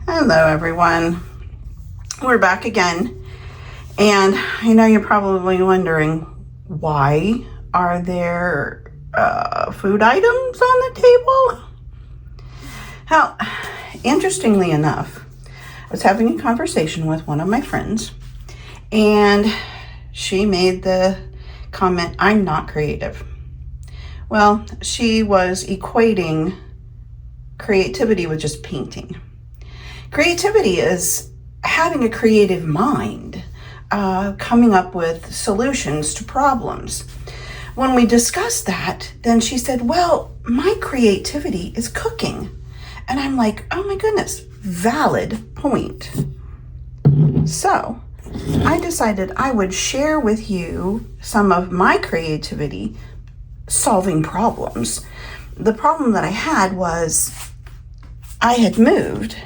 Hello everyone, we're back again, and I know you're probably wondering, why are there food items on the table? Well, interestingly enough, I was having a conversation with one of my friends, and she made the comment, I'm not creative. Well, she was equating creativity with just painting. Creativity is having a creative mind, coming up with solutions to problems. When we discussed that, then she said, well, my creativity is cooking. And I'm like, oh my goodness, valid point. So I decided I would share with you some of my creativity solving problems. The problem that I had was I had moved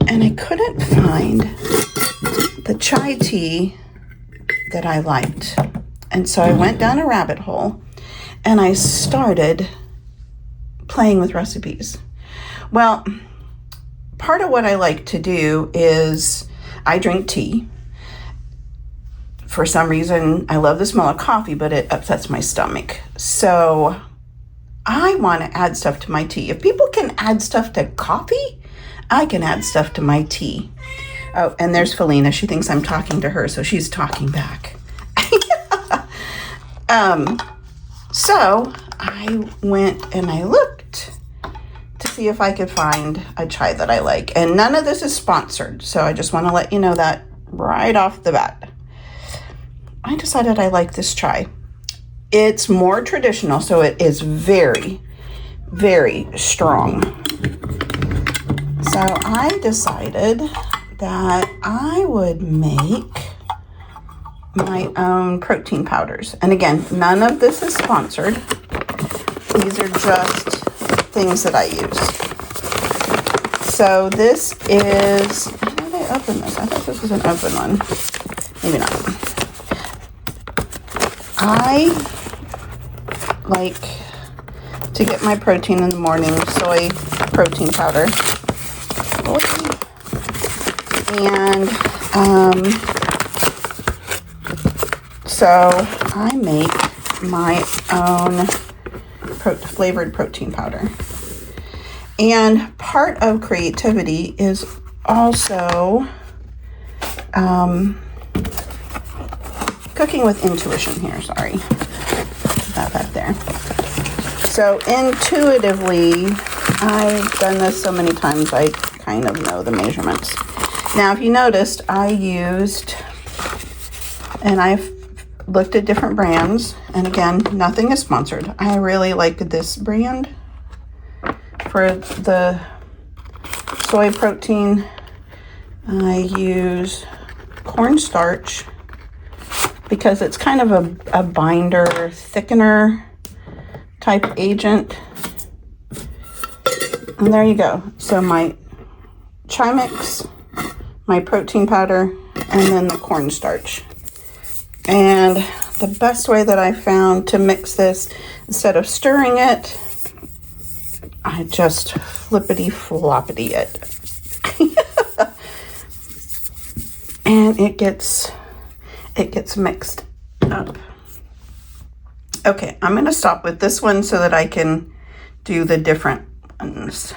and I couldn't find the chai tea that I liked. And so I went down a rabbit hole and I started playing with recipes. Well, part of what I like to do is I drink tea. For some reason, I love the smell of coffee, but it upsets my stomach. So I want to add stuff to my tea. If people can add stuff to coffee, I can add stuff to my tea. Oh, and there's Felina. She thinks I'm talking to her, so she's talking back. So I went and I looked to see if I could find a chai that I like. And none of this is sponsored, so I just want to let you know that right off the bat. I decided I like this chai. It's more traditional, so it is very, very strong. So I decided that I would make my own protein powders. And again, none of this is sponsored. These are just things that I use. So this is, how did I open this? I thought this was an open one. Maybe not. I like to get my protein in the morning, soy protein powder. And so I make my own flavored protein powder. And part of creativity is also cooking with intuition here. Sorry, put that there. So intuitively, I've done this so many times, I kind of know the measurements. Now, if you noticed, I used, and I've looked at different brands, and again, nothing is sponsored. I really like this brand for the soy protein. I use cornstarch because it's kind of a binder, thickener type agent. And there you go. So my chai mix, my protein powder, and then the cornstarch. And the best way that I found to mix this, instead of stirring it, I just flippity floppity it. And it gets mixed up. Okay, I'm going to stop with this one so that I can do the different ones.